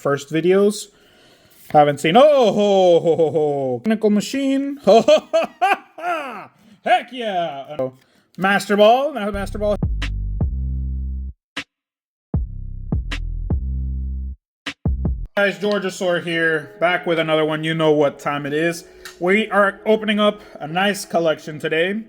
first videos. Haven't seen. Oh, ho, ho, ho, ho. Mechanical machine. Ho, ho, ho, ho, ho. Heck yeah. Master Ball. Now Master Ball. Guys, Georgiasaur here, back with another one. You know what time it is. We are opening up a nice collection today.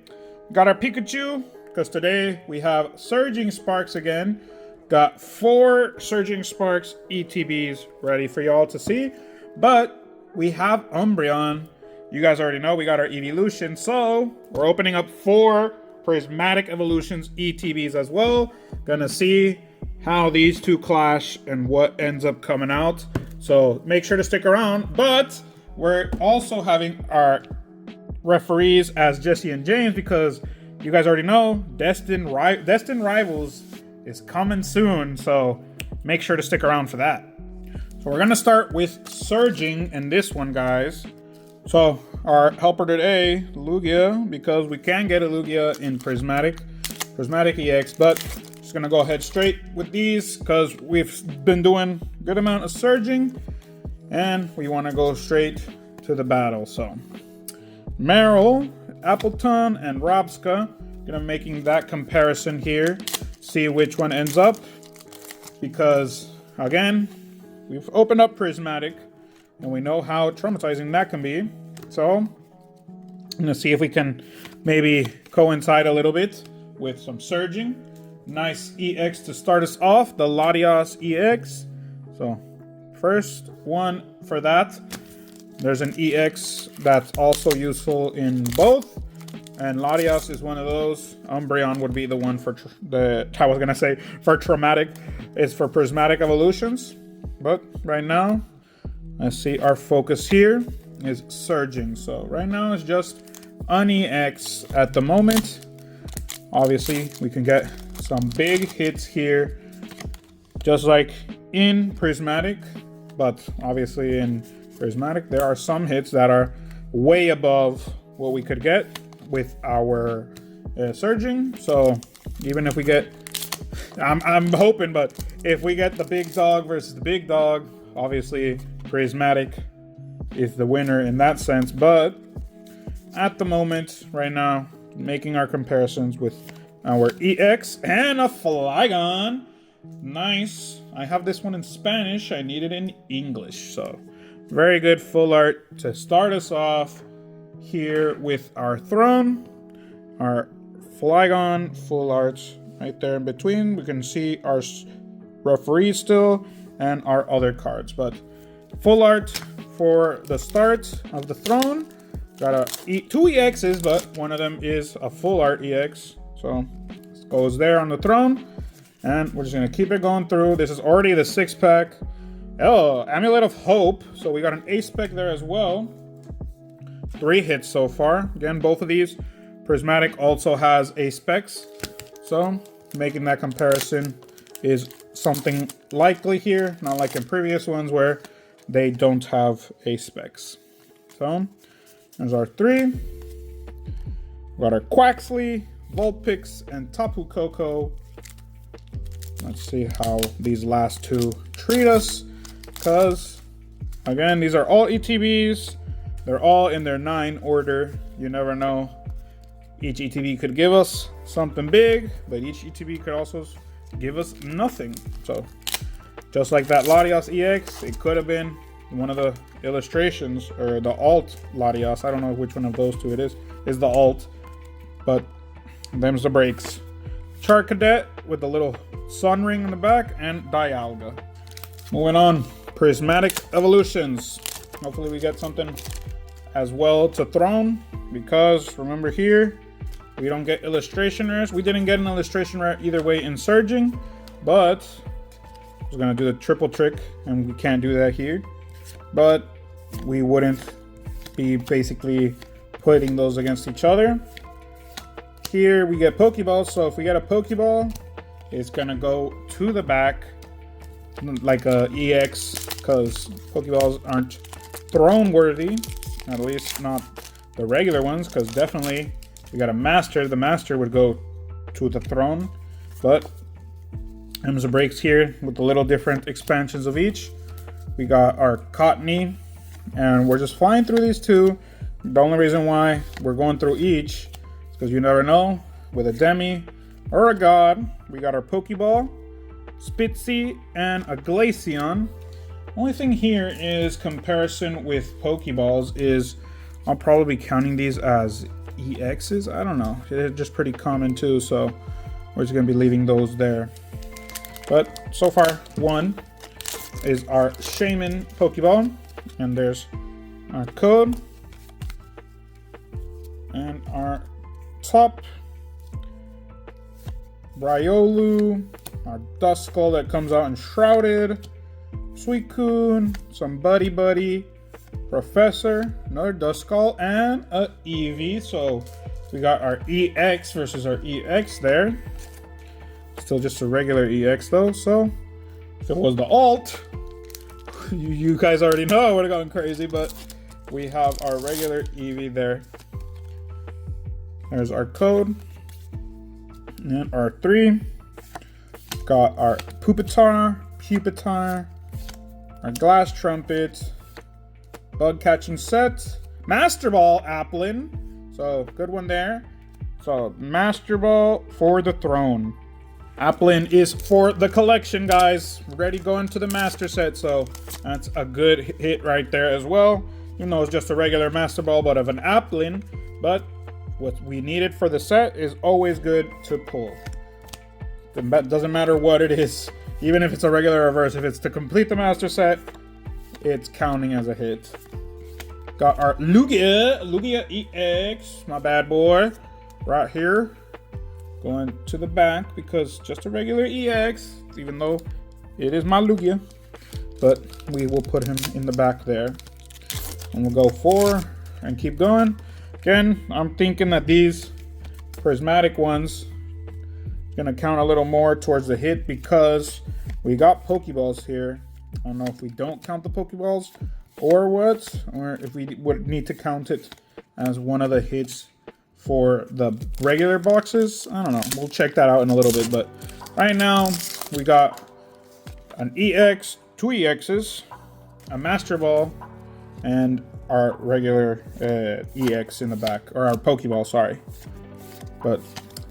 Got our Pikachu, because today we have Surging Sparks again. Got 4 Surging Sparks ETBs ready for y'all to see. But we have Umbreon. You guys already know we got our Evolution. So we're opening up 4 Prismatic Evolutions ETBs as well. Gonna see how these two clash and what ends up coming out. So make sure to stick around. But we're also having our referees as Jesse and James, because you guys already know Destined Rivals is coming soon. So make sure to stick around for that. So we're gonna start with Surging in this one, guys. So our helper today, Lugia, because we can get a Lugia in Prismatic EX, but just gonna go ahead straight with these because we've been doing a good amount of Surging and we want to go straight to the battle. So Meryl, Appleton, and Robska, gonna be making that comparison here, see which one ends up, because again, we've opened up Prismatic and we know how traumatizing that can be. So I'm gonna see if we can maybe coincide a little bit with some Surging. Nice EX to start us off, the Latias EX. So first one for that. There's an EX that's also useful in both, and Latias is one of those. Umbreon would be the one for for Traumatic. It's for Prismatic Evolutions. But right now, let's see, our focus here is Surging. So right now it's just an EX at the moment. Obviously, we can get some big hits here, just like in Prismatic. But obviously in Prismatic, there are some hits that are way above what we could get with our Surging. So even if we get, I'm hoping, but if we get the big dog versus the big dog, obviously Prismatic is the winner in that sense. But at the moment, right now, making our comparisons with our EX and a Flygon. Nice. I have this one in Spanish. I need it in English. So very good full art to start us off here with our Throne. Our Flygon full art right there in between. We can see our referee still and our other cards. But full art for the start of the Throne. Got two EXs, but one of them is a full art EX. So it goes there on the Throne. And we're just going to keep it going through. This is already the 6-pack. Oh, Amulet of Hope. So we got an A-Spec there as well. 3 hits so far. Again, both of these. Prismatic also has A-Specs. So making that comparison is something likely here. Not like in previous ones where they don't have A-Specs. So there's our 3. We got our Quaxley, Vulpix, and Tapu Koko. Let's see how these last 2 treat us, because again, these are all ETBs. They're all in their 9 order. You never know. Each ETB could give us something big, but each ETB could also give us nothing. So just like that Latias EX, it could have been one of the illustrations, or the alt Latias. I don't know which one of those 2 it is the alt, but them's the breaks. Charcadet with the little sun ring in the back, and Dialga. Moving on, Prismatic Evolutions. Hopefully we get something as well to Throne, because remember here, we don't get illustration rares. We didn't get an illustration rare either way in Surging, but I was gonna do the triple trick, and we can't do that here. But we wouldn't be basically putting those against each other. Here we get Pokeballs, so if we get a Pokeball, it's gonna go to the back like a EX, because Pokeballs aren't Throne worthy, at least not the regular ones, because definitely we got a Master. The Master would go to the Throne, but there's the breaks here with the little different expansions of each. we got our Cottony, and we're just flying through these two. The only reason why we're going through each is because you never know. With a Demi or a God, we got our Pokeball, Spitzy, and a Glaceon. Only thing here is comparison with Pokeballs is I'll probably be counting these as EXs. I don't know. They're just pretty common too, so we're just gonna be leaving those there. But so far, one is our Shaman Pokeball, and there's our code, and our top Bryolu, our Duskull that comes out Enshrouded, Suicune, some Buddy, Professor, another Duskull, and a Eevee. So we got our EX versus our EX there. Still just a regular EX though, so if it was the alt, you guys already know I would have gone crazy, but we have our regular Eevee there. There's our code. And our 3. Got our Pupitar, our Glass Trumpet, Bug Catching Set, Master Ball Applin. So good one there. So Master Ball for the throne. Applin is for the collection, guys. Ready going to the Master Set, so that's a good hit right there as well. Even though it's just a regular Master Ball, but of an Applin. But what we needed for the set is always good to pull. It doesn't matter what it is, even if it's a regular reverse. If it's to complete the Master Set, it's counting as a hit. Got our Lugia EX, my bad boy, right here. Going to the back because just a regular EX, even though it is my Lugia. But we will put him in the back there. And we'll go 4 and keep going. Again, I'm thinking that these prismatic ones are gonna count a little more towards the hit because we got Pokeballs here. I don't know if we don't count the Pokeballs or what, or if we would need to count it as one of the hits for the regular boxes. I don't know. We'll check that out in a little bit, but right now we got an EX, 2 EXs, a Master Ball, and our regular EX in the back, or our Pokeball, sorry. But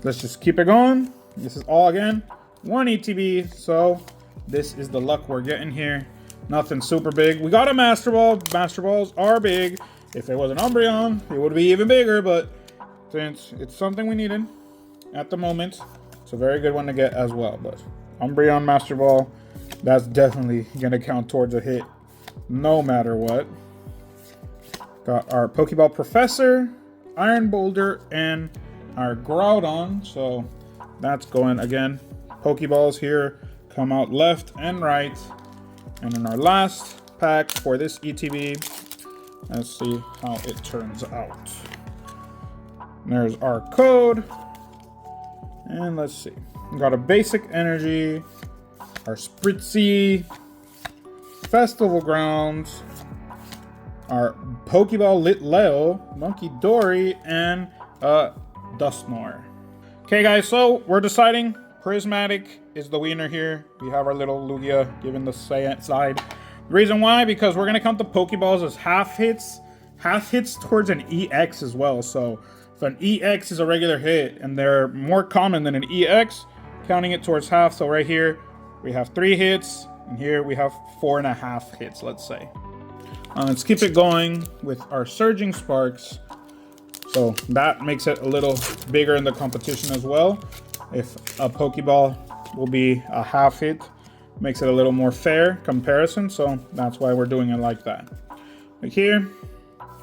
let's just keep it going. This is all, again, 1 ETB, so this is the luck we're getting here. Nothing super big. We got a Master Ball. Master Balls are big. If it was an Umbreon, it would be even bigger, but since it's something we needed at the moment, it's a very good one to get as well. But Umbreon Master Ball, that's definitely going to count towards a hit no matter what. Got our Pokeball Professor, Iron Boulder, and our Groudon. So that's going again. Pokeballs here come out left and right. And in our last pack for this ETB, let's see how it turns out. There's our code. And let's see. We got a Basic Energy, our Spritzy, Festival Grounds, our Pokeball Lit Leo, Monkey Dory, and Dusknoir. Okay, guys, so we're deciding Prismatic is the winner here. We have our little Lugia given the side. The reason why, because we're going to count the Pokeballs as half hits towards an EX as well. So if an EX is a regular hit and they're more common than an EX, counting it towards half. So right here, we have 3 hits, and here we have 4.5 hits, let's say. Let's keep it going with our Surging Sparks. So that makes it a little bigger in the competition as well. If a Pokeball will be a half hit, makes it a little more fair comparison. So that's why we're doing it like that. Like here,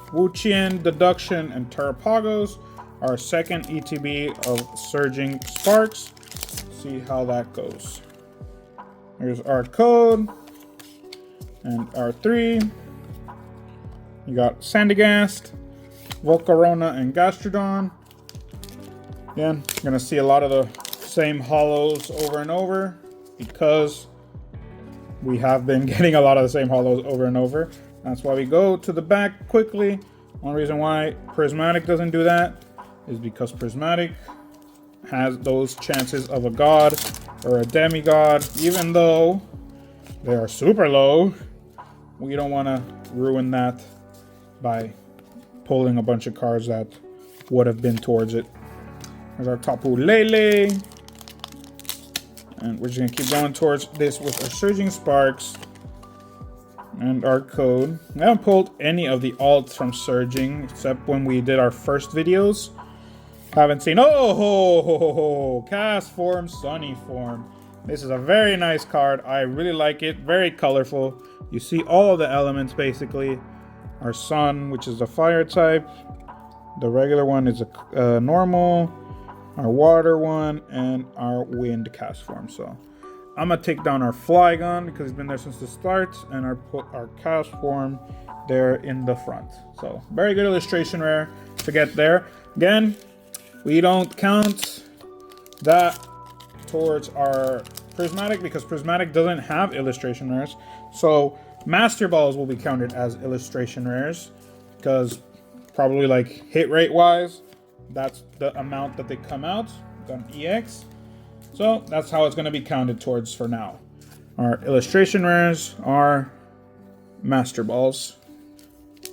Wuchien, Deduction, and Terrapagos, our second ETB of Surging Sparks. See how that goes. Here's our code and our 3. You got Sandygast, Volcarona, and Gastrodon. Again, you're gonna see a lot of the same hollows over and over because we have been getting a lot of the same hollows over and over. That's why we go to the back quickly. One reason why Prismatic doesn't do that is because Prismatic has those chances of a god or a demigod, even though they are super low. we don't want to ruin that by pulling a bunch of cards that would have been towards it. There's our Tapu Lele. And we're just going to keep going towards this with our Surging Sparks and our code. We haven't pulled any of the alts from Surging except when we did our first videos. Haven't seen... Oh, ho, ho, ho, ho. Cast Form, Sunny Form. This is a very nice card. I really like it. Very colorful. You see all of the elements basically. Our Sun, which is a fire type. The regular one is a normal. Our water one and our wind cast form. So I'm gonna take down our Flygon because it's been there since the start, and put our cast form there in the front. So very good illustration rare to get there. Again, we don't count that towards our Prismatic because Prismatic doesn't have illustration rares. So Master Balls will be counted as illustration rares because probably like hit rate wise, that's the amount that they come out on EX. So that's how it's going to be counted towards for now. Our illustration rares are Master Balls.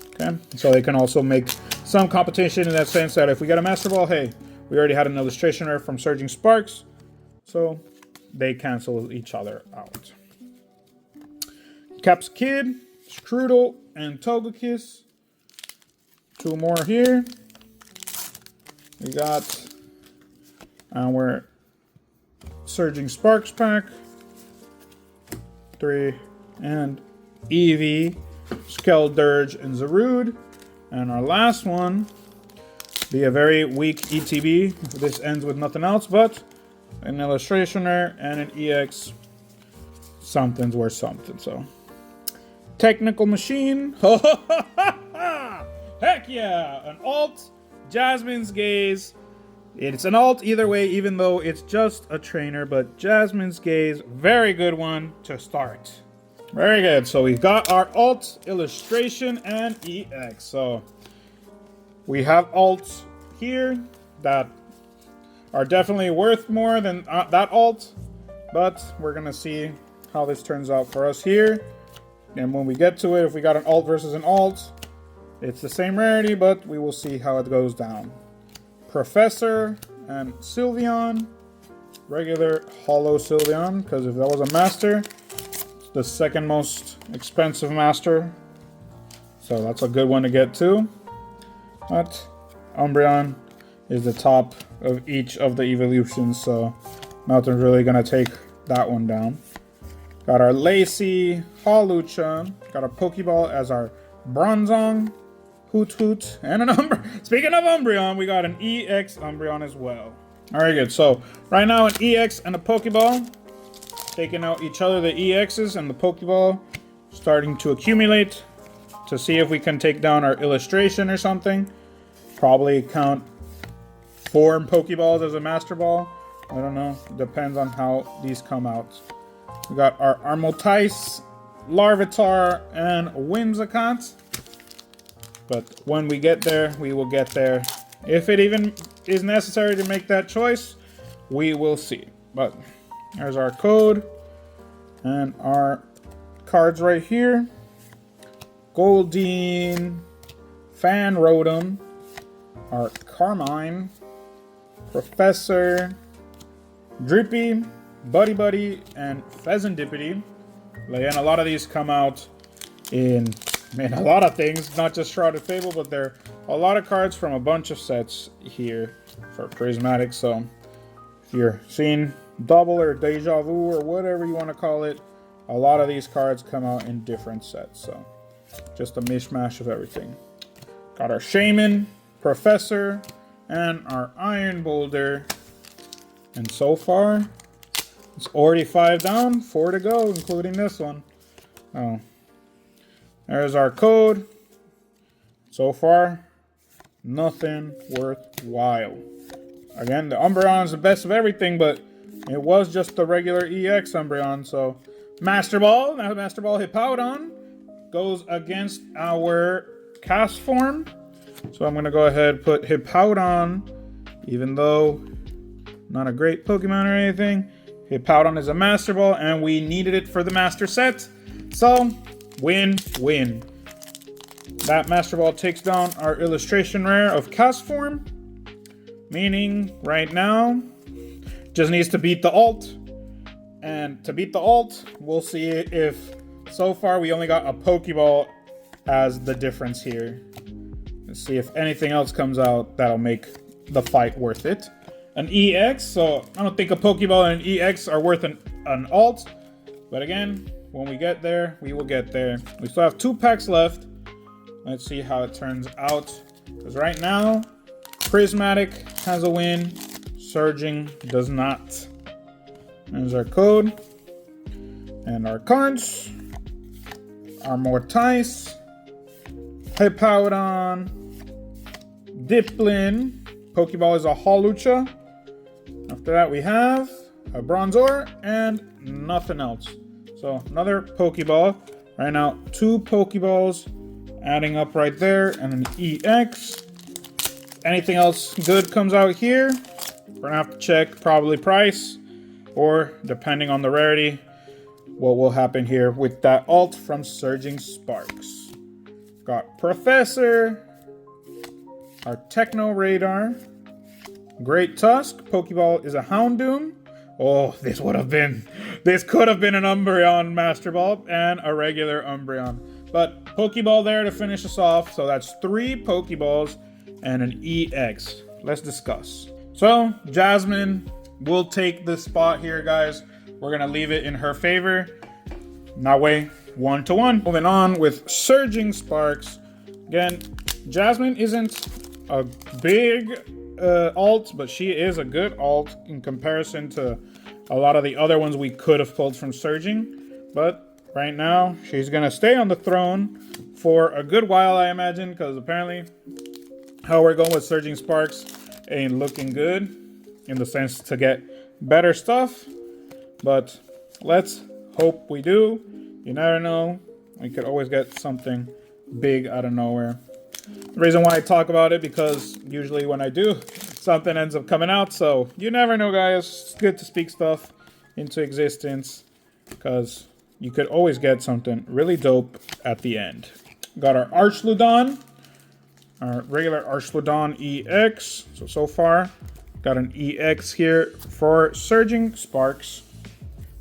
Okay, so they can also make some competition in that sense that if we get a Master Ball, hey, we already had an illustration rare from Surging Sparks, so they cancel each other out. Caps Kid, Strudel, and Togekiss. Two more here. We got our Surging Sparks pack. 3 and Eevee, Skeldurge, and Zarude. And our last one be a very weak ETB. This ends with nothing else but an illustration rare and an EX. Something's worth something. So Technical Machine. Heck yeah! An alt, Jasmine's Gaze. It's an alt either way, even though it's just a trainer, but Jasmine's Gaze, very good one to start. Very good. So we've got our alt, illustration, and EX. So we have alts here that are definitely worth more than that alt, but we're going to see how this turns out for us here. And when we get to it, if we got an alt versus an alt, it's the same rarity, but we will see how it goes down. Professor and Sylveon. Regular Holo Sylveon, because if that was a master, it's the second most expensive master. So that's a good one to get too. But Umbreon is the top of each of the evolutions, so nothing's really going to take that one down. Got our Lacey, Hawlucha. Got a Pokeball as our Bronzong. Hoot Hoot, and an Umbreon. Speaking of Umbreon, we got an EX Umbreon as well. Alright, good. So, right now, an EX and a Pokeball. Taking out each other, the EXs and the Pokeball. Starting to accumulate to see if we can take down our illustration or something. Probably count 4 Pokeballs as a Master Ball. I don't know. Depends on how these come out. We got our Armotice, Larvitar, and Whimsicott. But when we get there, we will get there. If it even is necessary to make that choice, we will see. But there's our code and our cards right here. Goldeen, Fan Rotom, our Carmine, Professor, Drippy, Buddy Buddy, and Pheasantipity. And a lot of these come out in a lot of things, not just Shrouded Fable, but there are a lot of cards from a bunch of sets here for Prismatic. So if you're seeing double or deja vu or whatever you want to call it, a lot of these cards come out in different sets. So just a mishmash of everything. Got our Shaman, Professor, and our Iron Boulder. And so far, it's already 5 down, 4 to go, including this one. Oh. There's our code. So far, nothing worthwhile. Again, the Umbreon is the best of everything, but it was just the regular EX Umbreon. So, Master Ball. Now, Master Ball Hippowdon goes against our cast form. So, I'm going to go ahead and put Hippowdon, even though not a great Pokemon or anything. Hippowdon is a Master Ball, and we needed it for the Master set. So, Win-win. That Master Ball takes down our illustration rare of cast form, meaning right now just needs to beat the alt. And to beat the alt, we'll see if so far we only got a Pokeball as the difference here. Let's see if anything else comes out that'll make the fight worth it. An EX, so I don't think a Pokeball and an EX are worth an alt. But again, when we get there, we will get there. We still have 2 packs left. Let's see how it turns out. Because right now, Prismatic has a win. Surging does not. There's our code. And our cards. Our Mortice. Hippowdon. Diplin. Pokeball is a Hawlucha. After that, we have a Bronzor and nothing else. So another Pokeball. Right now, 2 Pokeballs adding up right there, and an EX. Anything else good comes out here, we're gonna have to check probably price, or depending on the rarity, what will happen here with that alt from Surging Sparks. Got Professor, our Techno Radar, Great Tusk. Pokeball is a Houndoom. Oh, this could have been an Umbreon Master Ball and a regular Umbreon. But Pokeball there to finish us off. So that's 3 Pokeballs and an EX. Let's discuss. So Jasmine will take this spot here, guys. We're going to leave it in her favor. That way, 1-1. Moving on with Surging Sparks. Again, Jasmine isn't a big alt, but she is a good alt in comparison to a lot of the other ones we could have pulled from Surging. But right now, she's going to stay on the throne for a good while, I imagine, because apparently how we're going with Surging Sparks ain't looking good in the sense to get better stuff. But let's hope we do. You never know. We could always get something big out of nowhere. The reason why I talk about it, because usually when I do, something ends up coming out. So you never know, guys. It's good to speak stuff into existence, because you could always get something really dope at the end. Got our Archludon, our regular Archludon EX. So far, got an EX here for Surging Sparks.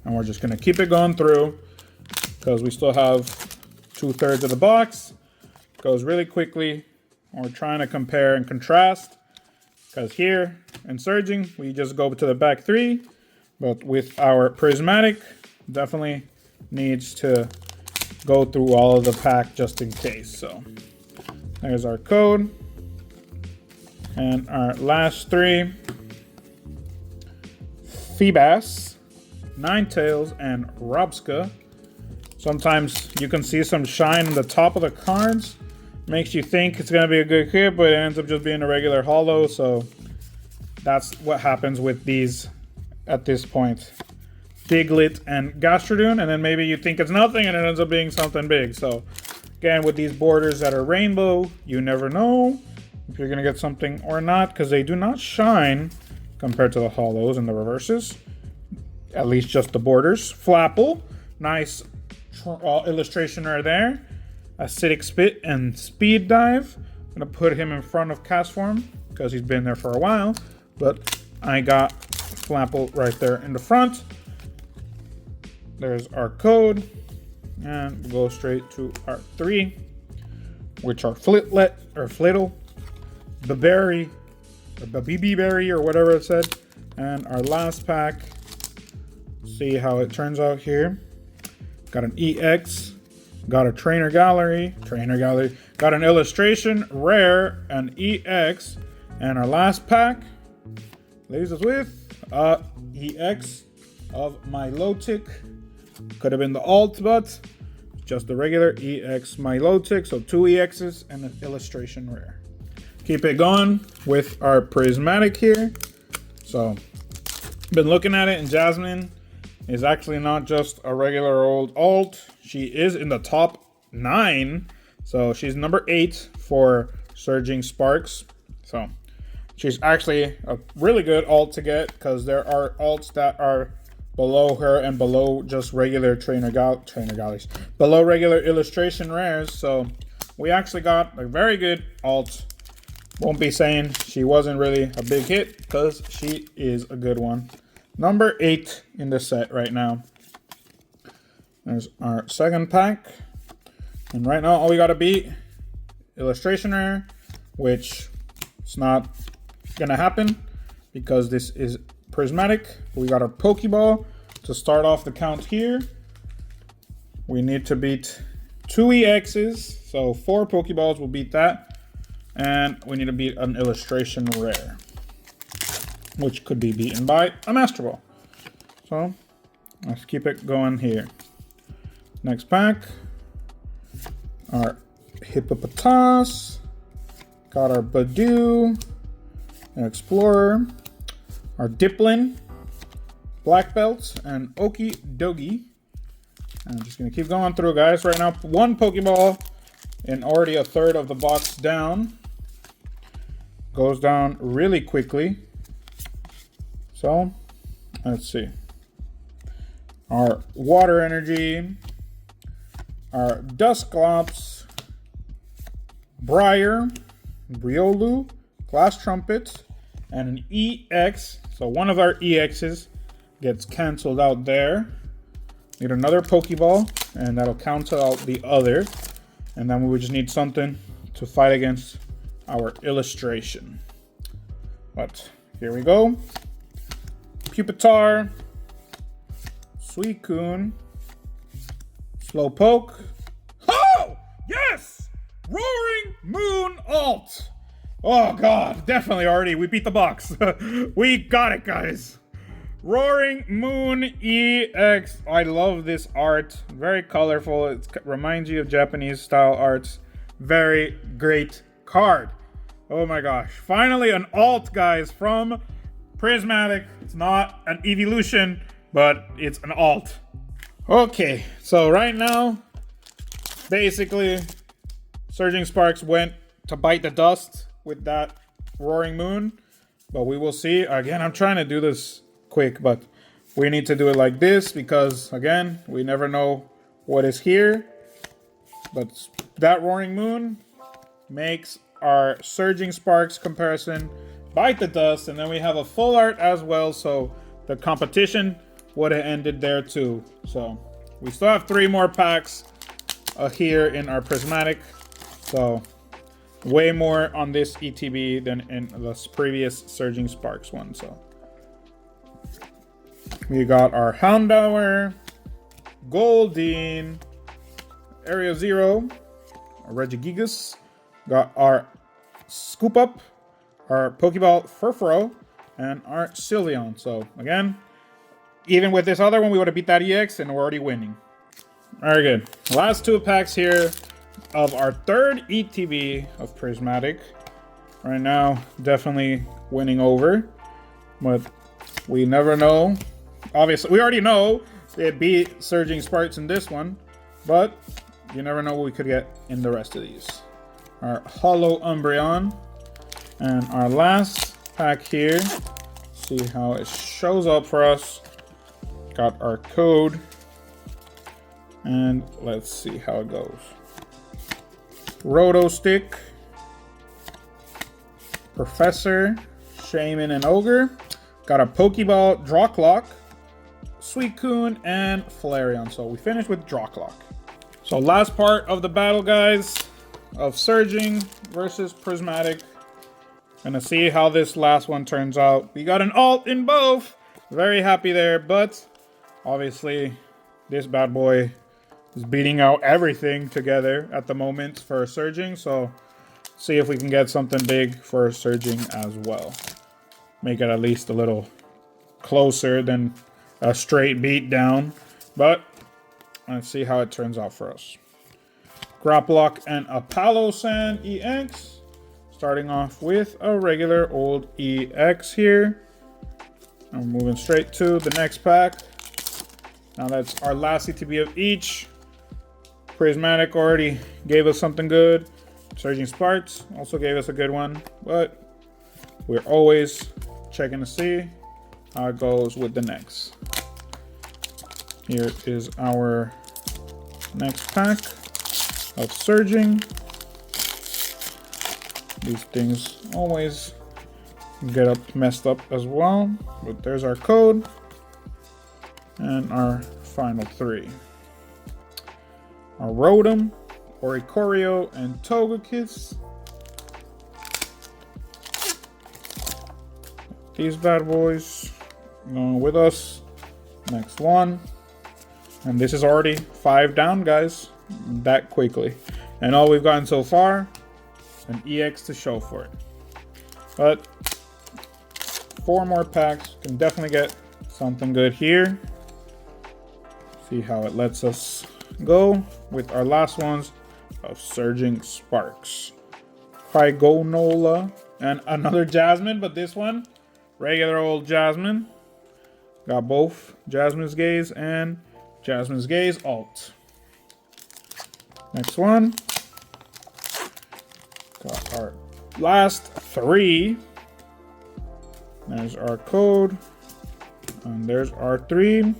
And we're just going to keep it going through, because we still have 2/3 of the box. Goes really quickly. We're trying to compare and contrast, because here in Surging, we just go to the back 3. But with our Prismatic, definitely needs to go through all of the pack just in case. So there's our code. And our last 3. Feebas, Ninetales, and Robska. Sometimes you can see some shine on the top of the cards. Makes you think it's going to be a good hit, but it ends up just being a regular holo. So that's what happens with these at this point. Diglett and Gastrodon, and then maybe you think it's nothing and it ends up being something big. So again, with these borders that are rainbow, you never know if you're going to get something or not, because they do not shine compared to the holos and the reverses. At least just the borders. Flapple, nice illustration right there. Acidic Spit and Speed Dive. I'm going to put him in front of Cast Form because he's been there for a while. But I got Flapple right there in the front. There's our code. And we'll go straight to our 3, which are Flitlet or Flittle, Baberry, or Babiberry, or whatever it said. And our last pack. See how it turns out here. Got an EX. Got a Trainer Gallery. Got an Illustration Rare, an EX. And our last pack leaves us with EX of Milotic. Could have been the alt, but just the regular EX Milotic. So 2 EXs and an Illustration Rare. Keep it going with our Prismatic here. So, been looking at it, and Jasmine is actually not just a regular old alt. She is in the top 9. So she's number 8 for Surging Sparks. So she's actually a really good alt to get, because there are alts that are below her and below just regular trainer galleries, below regular illustration rares. So we actually got a very good alt. Won't be saying she wasn't really a big hit because she is a good one. Number 8 in the set right now. There's our second pack. And right now all we gotta beat illustration rare, which it's not gonna happen because this is prismatic. We got our Pokeball to start off the count here. We need to beat 2 EXs, so 4 Pokeballs will beat that. And we need to beat an illustration rare, which could be beaten by a Master Ball. So let's keep it going here. Next pack, our Hippopotas, got our Badoo, an Explorer, our Diplin, Black Belt, and Okie Dogie. I'm just gonna keep going through, guys. Right now, 1 Pokeball and already a third of the box down. Goes down really quickly. So, let's see. Our Water Energy, our Dusclops, Briar, Riolu, Glass Trumpet, and an EX. So one of our EXs gets canceled out there. Need another Pokeball, and that'll cancel out the other. And then we would just need something to fight against our illustration. But here we go. Pupitar, Suicune, Slowpoke. Oh, yes! Roaring Moon alt. Oh god, definitely already. We beat the box. We got it, guys. Roaring Moon EX. I love this art. Very colorful. It reminds you of Japanese style arts. Very great card. Oh my gosh. Finally an alt, guys, from Prismatic. It's not an evolution, but it's an alt. Okay, so right now, basically, Surging Sparks went to bite the dust with that Roaring Moon. But we will see. Again, I'm trying to do this quick, but we need to do it like this because, again, we never know what is here. But that Roaring Moon makes our Surging Sparks comparison bite the dust, and then we have a full art as well, so the competition would have ended there too. So we still have 3 more packs here in our Prismatic, so way more on this ETB than in the previous Surging Sparks one. So we got our Houndour, Goldeen, Area Zero, our Regigigas, got our Scoop Up, our Pokeball Furfuro, and our Sylveon. So again, even with this other one, we would have beat that EX, and we're already winning. Very good. Last 2 packs here of our 3rd ETB of Prismatic. Right now, definitely winning over, but we never know. Obviously, we already know it beat Surging Sparks in this one, but you never know what we could get in the rest of these. Our Hollow Umbreon, and our last pack here. See how it shows up for us. Got our code, and let's see how it goes. Roto Stick, Professor, Shaman, and Ogre. Got a Pokeball, Drawclock, Suicune, and Flareon. So we finished with Drawclock. So last part of the battle, guys, of Surging versus Prismatic. Gonna see how this last one turns out. We got an alt in both. Very happy there, but obviously this bad boy is beating out everything together at the moment for Surging. So see if we can get something big for Surging as well. Make it at least a little closer than a straight beat down. But let's see how it turns out for us. Graplock and a Palossand EX. Starting off with a regular old EX here. I'm moving straight to the next pack. Now that's our last ETB of each. Prismatic already gave us something good. Surging Sparks also gave us a good one, but we're always checking to see how it goes with the next. Here is our next pack of Surging. These things always get up messed up as well, but there's our code and our final three. Our Rotom, Oricorio, and Togekiss. These bad boys going with us. Next one. And this is already 5 down, guys, that quickly. And all we've gotten so far, an EX to show for it. But 4 more packs, can definitely get something good here. See how it lets us go with our last ones of Surging Sparks. Pygonola and another Jasmine, but this one, regular old Jasmine. Got both Jasmine's Gaze and Jasmine's Gaze alt. Next one. Got our last 3. There's our code. And there's our 3.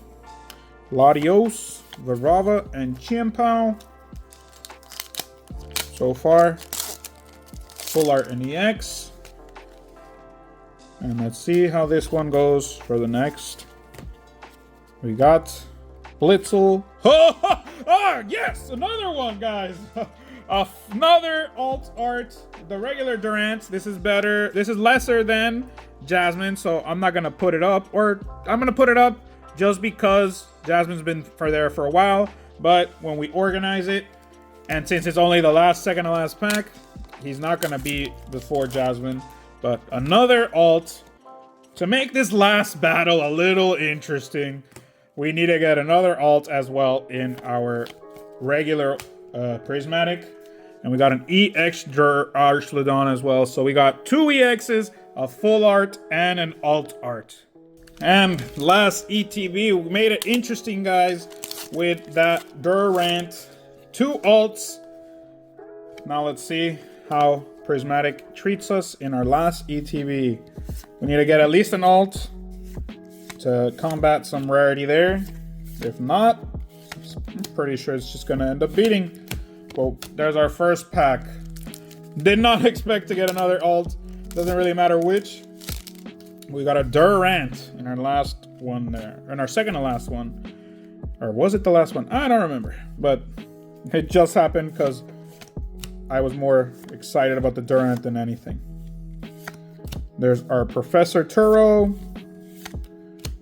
Latios, Varava, and Chimpao. So far, full art and EX. And let's see how this one goes for the next. We got Blitzel. Oh, yes, another one, guys. Another alt art. The regular Durant. This is better. This is lesser than Jasmine, so I'm not gonna put it up. Or I'm gonna put it up just because Jasmine's been there for a while. But when we organize it, and since it's only the second to last pack, he's not gonna be before Jasmine. But another alt to make this last battle a little interesting. We need to get another alt as well in our regular Prismatic. And we got an EX Archlodon as well. So we got 2 EXs, a full art, and an alt art. And last ETB, we made it interesting, guys, with that Durant. 2 alts. Now let's see how Prismatic treats us in our last ETB. We need to get at least an alt to combat some rarity there. If not, I'm pretty sure it's just gonna end up beating. Well, there's our first pack. Did not expect to get another alt. Doesn't really matter which. We got a Durant in our last one there. In our second to last one. Or was it the last one? I don't remember. But it just happened because I was more excited about the Durant than anything. There's our Professor Turo,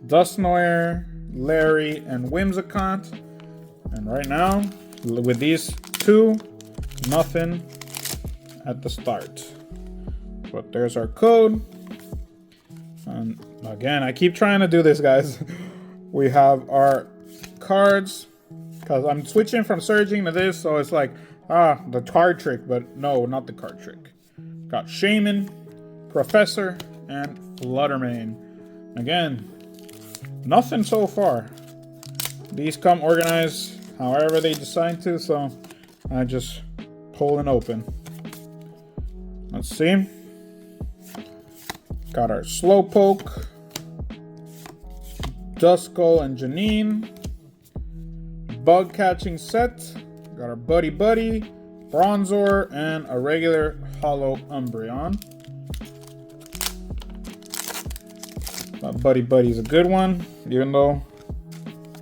Dusknoir, Larry, and Whimsicott. And right now, with these 2, nothing at the start. But there's our code. And again, I keep trying to do this, guys. We have our cards, because I'm switching from Surging to this, so it's like, the card trick, but no, not the card trick. Got Shaman, Professor, and Fluttermane. Again, nothing so far. These come organized however they decide to, so I just pull and open. Let's see. Got our Slowpoke, Duskull and Janine, Bug Catching Set, got our Buddy, Bronzor, and a regular Hollow Umbreon. Buddy is a good one, even though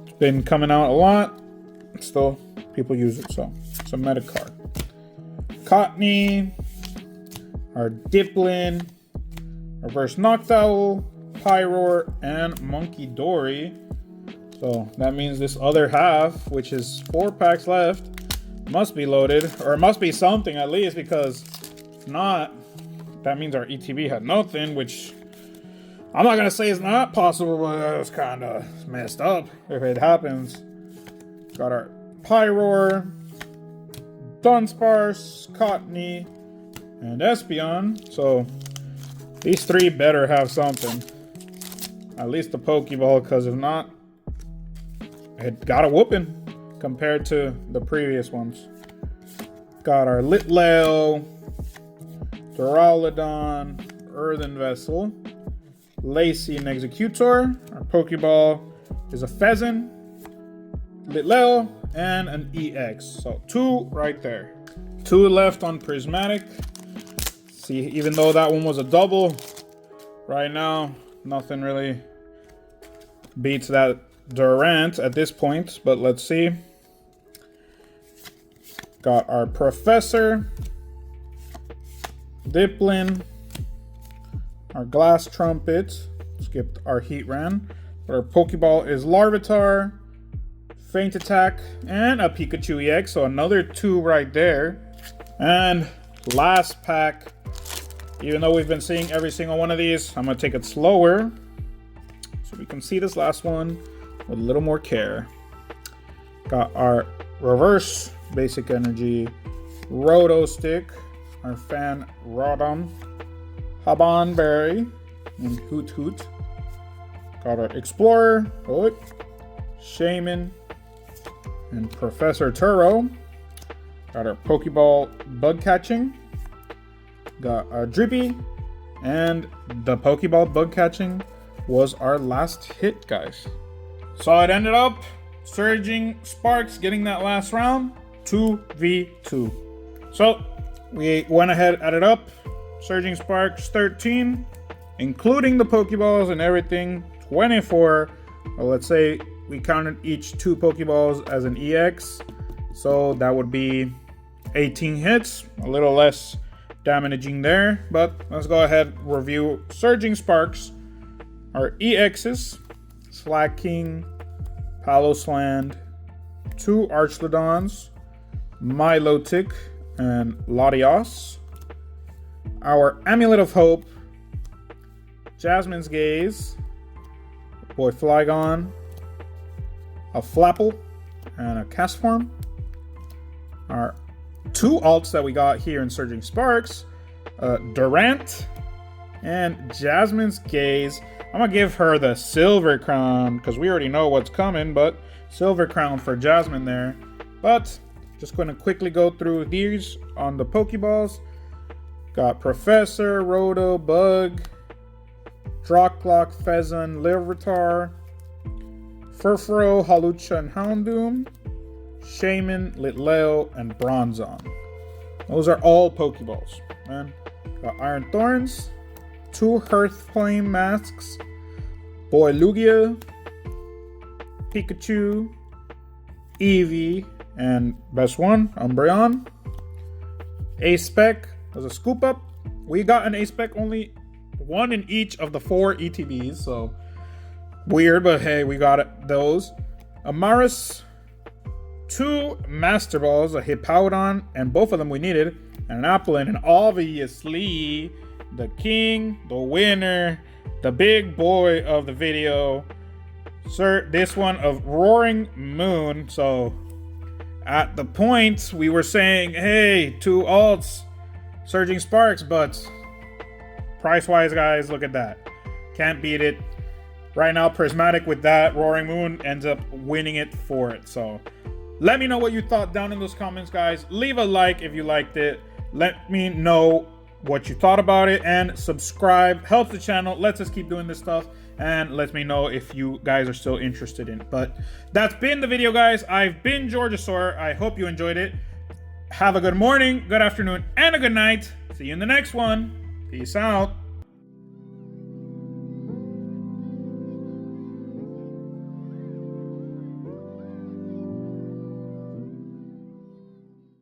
it's been coming out a lot, still people use it, so it's a meta card. Cottony, our Diplin, Reverse Noctowl, Pyroar, and Monkey Dory. So that means this other half, which is 4 packs left, must be loaded, or it must be something at least, because if not, that means our ETB had nothing, which I'm not gonna say it's not possible, but it's kind of messed up if it happens. Got our Pyroar, Dunsparce, Cottony, and Espeon. So these 3 better have something. At least the Pokeball, because if not, it got a whooping compared to the previous ones. Got our Litleo, Duraludon, Earthen Vessel, Lacey, and Executor. Our Pokeball is a Pheasant, Litleo, and an EX. So 2 right there. 2 left on Prismatic. See, even though that one was a double, right now, nothing really beats that Durant at this point. But let's see. Got our Professor, Diplin, our Glass Trumpet, skipped our Heatran. Our Pokeball is Larvitar, Feint Attack, and a Pikachu EX, so another 2 right there. And last pack, even though we've been seeing every single one of these, I'm going to take it slower so we can see this last one with a little more care. Got our Reverse Basic Energy Roto Stick, our Fan Rodon, Haban Berry, and Hoot Hoot. Got our Explorer, Shaman, and Professor Turo. Got our Pokeball Bug Catching. Got our Drippy, and the Pokeball Bug Catching was our last hit, guys. So it ended up Surging Sparks getting that last round, 2v2. So we went ahead, added up. Surging Sparks 13, including the Pokeballs and everything, 24. Well, let's say we counted each 2 Pokeballs as an EX. So that would be 18 hits, a little less damaging there. But let's go ahead and review Surging Sparks. Our EXs, Slaking, Palosland, 2 Archlodons, Milotic, and Latios. Our Amulet of Hope, Jasmine's Gaze, Boy Flygon, a Flapple, and a Castform. Our 2 alts that we got here in Surging Sparks, Durant and Jasmine's Gaze. I'm going to give her the Silver Crown because we already know what's coming, but Silver Crown for Jasmine there. But just going to quickly go through these on the Pokeballs. Got Professor, Roto, Bug, Drocklock, Pheasant, Larvitar, Furfuro, Hawlucha, and Houndoom, Shaman, Litleo, and Bronzong. Those are all Pokeballs. Man. Got Iron Thorns, 2 Hearthflame Masks, Boy Lugia, Pikachu, Eevee, and best one, Umbreon. A-Spec was a scoop up. We got an A-Spec, only 1 in each of the 4 ETBs, so weird, but hey, we got it, those. Amaris, 2 Master Balls, a Hippowdon, and both of them we needed, and an Applin, and obviously the king, the winner, the big boy of the video, sir, this one of Roaring Moon. So at the point we were saying, hey, 2 alts, Surging Sparks, but price wise, guys, look at that, can't beat it. Right now Prismatic with that Roaring Moon ends up winning it for it. So let me know what you thought down in those comments, guys. Leave a like if you liked it. Let me know what you thought about it, and subscribe, helps the channel, lets us keep doing this stuff, and lets me know if you guys are still interested in it. But that's been the video, guys. I've been Georgisaur. I hope you enjoyed it. Have a good morning, good afternoon, and a good night. See you in the next one. Peace out.